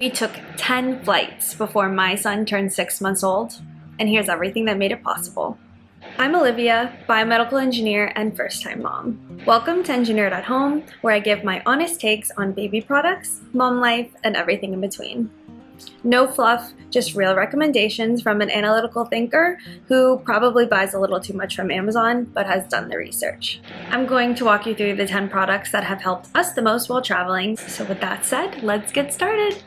We took 10 flights before my son turned 6 months old, and here's everything that made it possible. I'm Olivia, biomedical engineer and first-time mom. Welcome to Engineered at Home, where I give my honest takes on baby products, mom life, and everything in between. No fluff, just real recommendations from an analytical thinker who probably buys a little too much from Amazon but has done the research. I'm going to walk you through the 10 products that have helped us the most while traveling. So with that said, let's get started.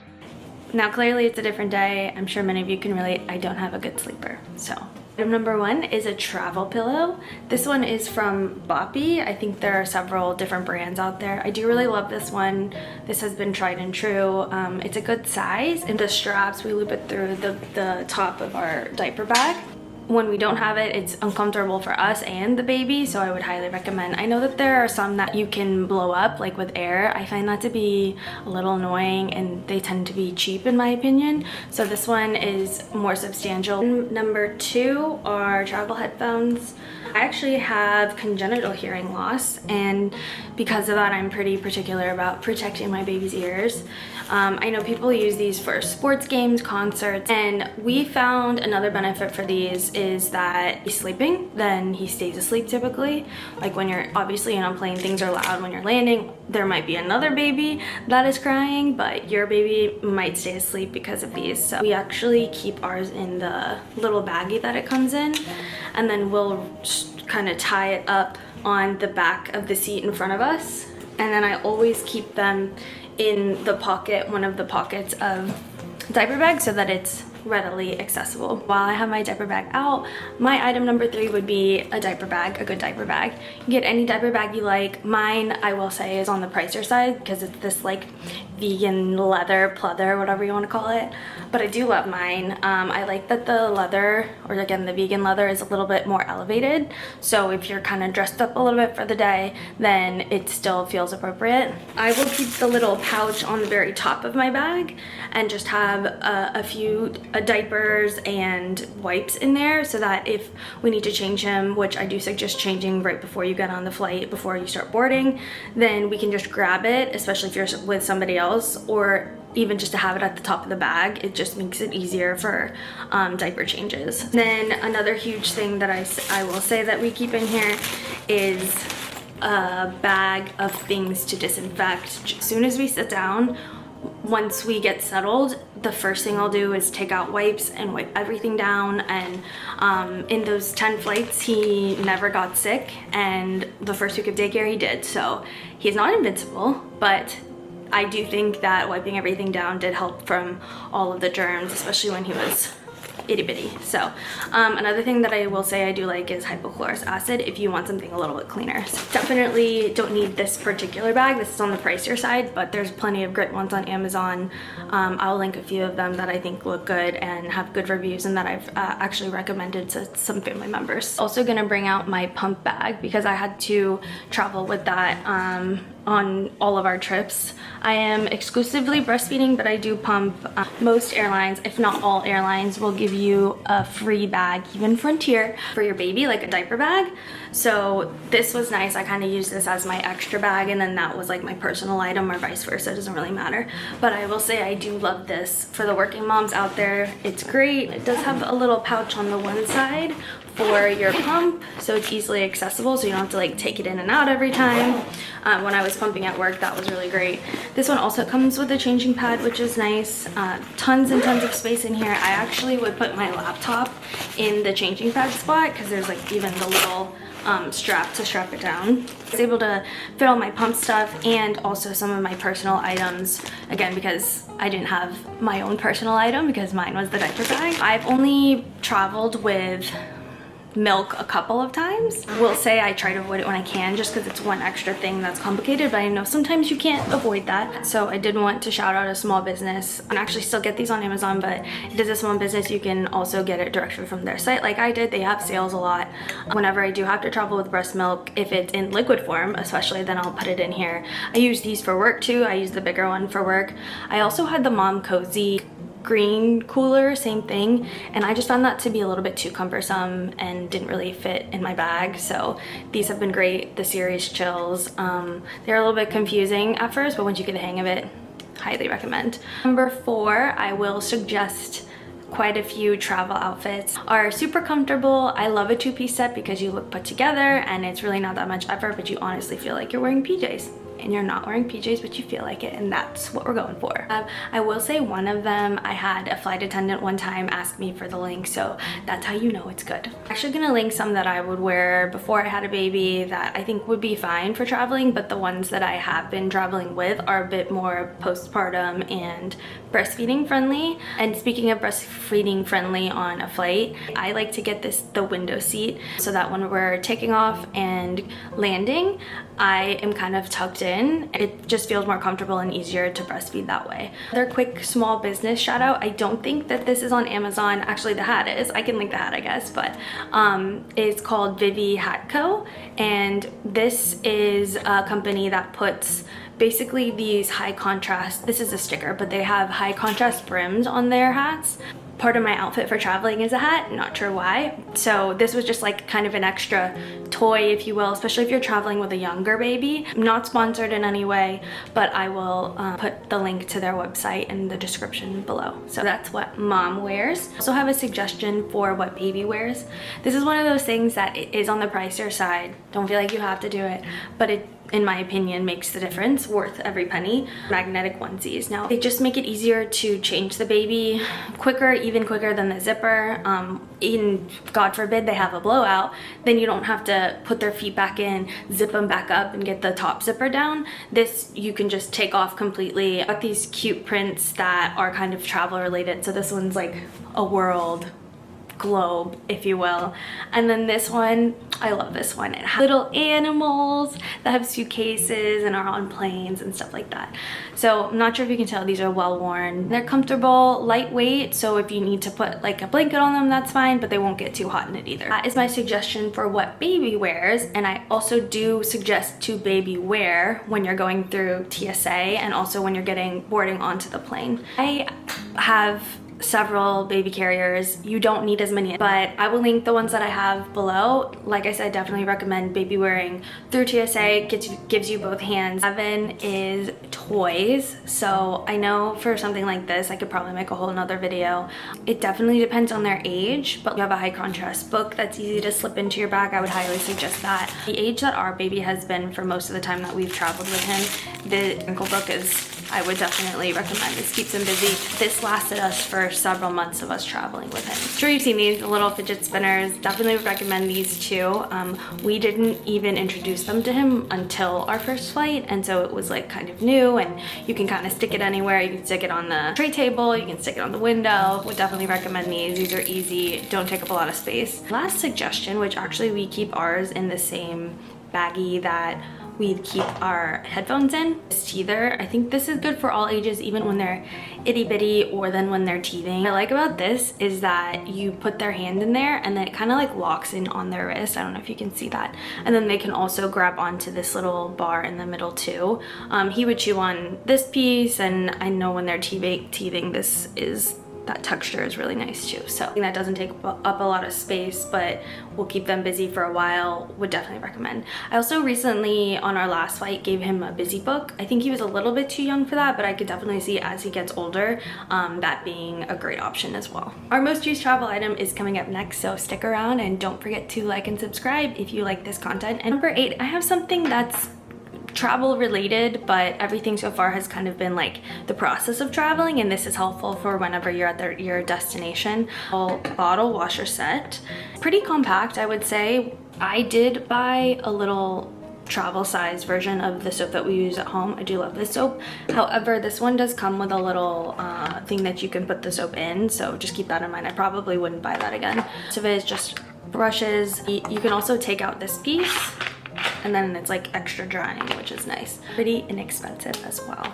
Now clearly it's a different day. I'm sure many of you can relate. I don't have a good sleeper. So item number 1 is a travel pillow. This one is from Boppy. I think there are several different brands out there. I do really love this one. This has been tried and true. It's a good size, and the straps, we loop it through the top of our diaper bag. When we don't have it, it's uncomfortable for us and the baby, so I would highly recommend. I know that there are some that you can blow up, like with air. I find that to be a little annoying, and they tend to be cheap in my opinion. So this one is more substantial. Number 2 are travel headphones. I actually have congenital hearing loss, and because of that, I'm pretty particular about protecting my baby's ears. I know people use these for sports games, concerts, and we found another benefit for these is that he's sleeping, then he stays asleep typically. Like when you're obviously on a plane, things are loud when you're landing. There might be another baby that is crying, but your baby might stay asleep because of these. So we actually keep ours in the little baggie that it comes in, and then we'll kind of tie it up on the back of the seat in front of us. And then I always keep them in the pocket, one of the pockets of diaper bag, so that it's readily accessible. While I have my diaper bag out, my item number 3 would be a diaper bag, a good diaper bag. You can get any diaper bag you like. Mine, I will say, is on the pricier side because it's this like vegan leather, pleather, whatever you want to call it. But I do love mine. I like that the leather, or again the vegan leather, is a little bit more elevated. So if you're kind of dressed up a little bit for the day, then it still feels appropriate. I will keep the little pouch on the very top of my bag and just have a few diapers and wipes in there, so that if we need to change him, which I do suggest changing right before you get on the flight, before you start boarding, then we can just grab it, especially if you're with somebody else, or even just to have it at the top of the bag. It just makes it easier for diaper changes. Then another huge thing that I will say that we keep in here is a bag of things to disinfect. As soon as we sit down, once we get settled, the first thing I'll do is take out wipes and wipe everything down. And in those 10 flights, he never got sick, and the first week of daycare he did. So he's not invincible, but I do think that wiping everything down did help from all of the germs, especially when he was itty bitty. So another thing that I will say I do like is hypochlorous acid if you want something a little bit cleaner. So definitely don't need this particular bag. This is on the pricier side, but there's plenty of great ones on Amazon. I'll link a few of them that I think look good and have good reviews, and that I've actually recommended to some family members. Also gonna bring out my pump bag because I had to travel with that on all of our trips. I am exclusively breastfeeding, but I do pump. Most airlines, if not all airlines, will give you a free bag, even Frontier, for your baby, like a diaper bag. So this was nice. I kind of used this as my extra bag, and then that was like my personal item, or vice versa. It doesn't really matter. But I will say I do love this for the working moms out there. It's great. It does have a little pouch on the one side for your pump, so it's easily accessible, so you don't have to like take it in and out every time. When I was pumping at work, that was really great. This one also comes with a changing pad, which is nice. Tons and tons of space in here. I actually would put my laptop in the changing pad spot because there's like even the little strap to strap it down. I was able to fit all my pump stuff and also some of my personal items, again because I didn't have my own personal item because mine was the diaper bag. I've only traveled with milk a couple of times. Will say I try to avoid it when I can, just because it's one extra thing that's complicated, but I know sometimes you can't avoid that. So I did want to shout out a small business, and actually still get these on Amazon, but it is a small business. You can also get it directly from their site like I did. They have sales a lot. Whenever I do have to travel with breast milk, if it's in liquid form especially, then I'll put it in here. I use these for work too. I use the bigger one for work. I also had the Mom Cozy green cooler, same thing, and I just found that to be a little bit too cumbersome and didn't really fit in my bag. So these have been great. The Ceres Chills, they're a little bit confusing at first, but once you get the hang of it, highly recommend. Number 4, I will suggest quite a few travel outfits. Are super comfortable. I love a 2-piece set because you look put together and it's really not that much effort, but you honestly feel like you're wearing PJs. And you're not wearing PJs, but you feel like it, and that's what we're going for. I will say one of them, I had a flight attendant one time ask me for the link, so that's how you know it's good. I'm actually gonna link some that I would wear before I had a baby that I think would be fine for traveling, but the ones that I have been traveling with are a bit more postpartum and breastfeeding friendly. And speaking of breastfeeding friendly on a flight, I like to get the window seat so that when we're taking off and landing, I am kind of tucked in. It just feels more comfortable and easier to breastfeed that way. Another quick small business shout out. I don't think that this is on Amazon. Actually, the hat is. I can link the hat, I guess, but it's called Vivee Hat Co. And this is a company that puts basically these high contrast, this is a sticker, but they have high contrast brims on their hats. Part of my outfit for traveling is a hat, not sure why. So this was just like kind of an extra toy, if you will, especially if you're traveling with a younger baby. I'm not sponsored in any way, but I will put the link to their website in the description below. So that's what mom wears. I also have a suggestion for what baby wears. This is one of those things that is on the pricier side. Don't feel like you have to do it, but it, in my opinion, makes the difference, worth every penny. Magnetic onesies. Now, they just make it easier to change the baby quicker, even quicker than the zipper. Even, God forbid, they have a blowout, then you don't have to put their feet back in, zip them back up, and get the top zipper down. This, you can just take off completely. I got these cute prints that are kind of travel related. So this one's like a world globe, if you will. And then this one, I love this one. It has little animals that have suitcases and are on planes and stuff like that. So I'm not sure if you can tell, these are well worn. They're comfortable, lightweight, so if you need to put like a blanket on them, that's fine, but they won't get too hot in it either. That is my suggestion for what baby wears. And I also do suggest to baby wear when you're going through TSA and also when you're boarding onto the plane. I have several baby carriers. You don't need as many, but I will link the ones that I have below. Like I said, definitely recommend baby wearing through TSA. Gives you both hands. 7 is toys. So I know for something like this, I could probably make a whole nother video. It definitely depends on their age, but you have a high contrast book that's easy to slip into your bag. I would highly suggest that. The age that our baby has been for most of the time that we've traveled with him, the ankle book is, I would definitely recommend. This keeps him busy. This lasted us for several months of us traveling with him. I'm sure you've seen these, the little fidget spinners. Definitely would recommend these too. We didn't even introduce them to him until our first flight, and so it was like kind of new, and you can kind of stick it anywhere. You can stick it on the tray table, you can stick it on the window. Would definitely recommend these. These are easy, don't take up a lot of space. Last suggestion, which actually we keep ours in the same baggie that we keep our headphones in, is teether. I think this is good for all ages, even when they're itty bitty or then when they're teething. What I like about this is that you put their hand in there and then it kind of like locks in on their wrist. I don't know if you can see that. And then they can also grab onto this little bar in the middle too. He would chew on this piece, and I know when they're teething, that texture is really nice too. So that doesn't take up a lot of space, but will keep them busy for a while. Would definitely recommend. I also recently, on our last flight, gave him a busy book. I think he was a little bit too young for that, but I could definitely see as he gets older, that being a great option as well. Our most used travel item is coming up next, so stick around and don't forget to like and subscribe if you like this content. And number 8, I have something that's travel related, but everything so far has kind of been like the process of traveling, and this is helpful for whenever you're at your destination. Bottle washer set. Pretty compact, I would say. I did buy a little travel size version of the soap that we use at home. I do love this soap. However, this one does come with a little thing that you can put the soap in, so just keep that in mind. I probably wouldn't buy that again. So it is just brushes. You can also take out this piece, and then it's like extra drying, which is nice. Pretty inexpensive as well.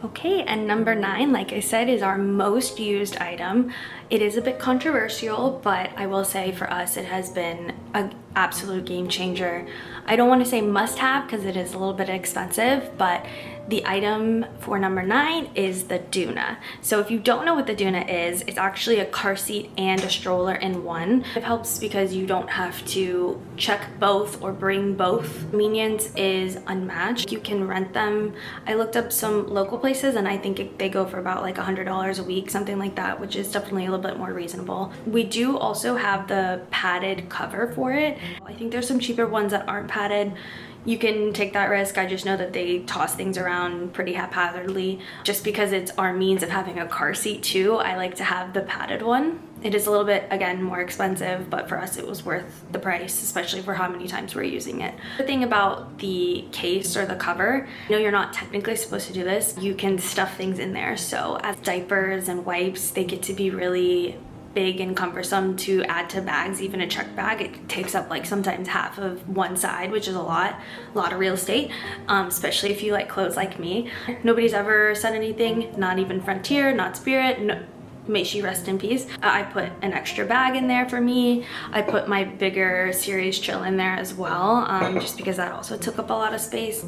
Okay, and number 9, like I said, is our most used item. It is a bit controversial, but I will say for us, it has been an absolute game changer. I don't want to say must have because it is a little bit expensive, but The item for number 9 is the Doona. So if you don't know what the Doona is, it's actually a car seat and a stroller in one. It helps because you don't have to check both or bring both. Convenience is unmatched. You can rent them. I looked up some local places and I think they go for about like $100 a week, something like that, which is definitely a little bit more reasonable. We do also have the padded cover for it. I think there's some cheaper ones that aren't padded. You can take that risk. I just know that they toss things around pretty haphazardly. Just because it's our means of having a car seat too, I like to have the padded one. It is a little bit, again, more expensive, but for us it was worth the price, especially for how many times we're using it. The thing about the case or the cover, I know you're not technically supposed to do this, you can stuff things in there. So as diapers and wipes, they get to be really big and cumbersome to add to bags. Even a check bag, it takes up like sometimes half of one side, which is a lot of real estate, especially if you like clothes like me. Nobody's ever said anything, not even Frontier, not Spirit, no, may she rest in peace. I put an extra bag in there for me. I put my bigger Ceres Chill in there as well, just because that also took up a lot of space.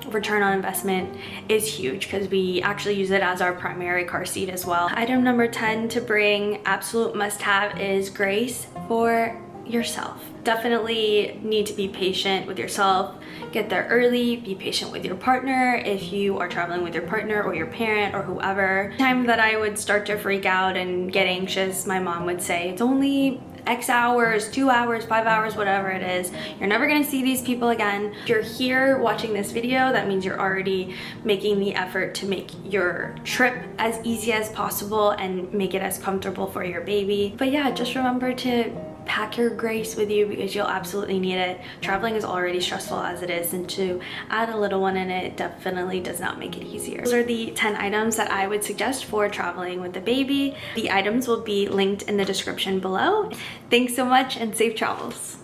Return on investment is huge because we actually use it as our primary car seat as well. Item number 10 to bring, absolute must-have, is grace for yourself. Definitely need to be patient with yourself. Get there early, be patient with your partner if you are traveling with your partner or your parent or whoever. Time that I would start to freak out and get anxious, my mom would say, it's only X hours, 2 hours, 5 hours, whatever it is. You're never gonna see these people again. If you're here watching this video, that means you're already making the effort to make your trip as easy as possible and make it as comfortable for your baby. But yeah, just remember to pack your grace with you because you'll absolutely need it. Traveling is already stressful as it is, and to add a little one in it definitely does not make it easier. Those are the 10 items that I would suggest for traveling with the baby. The items will be linked in the description below. Thanks so much and safe travels.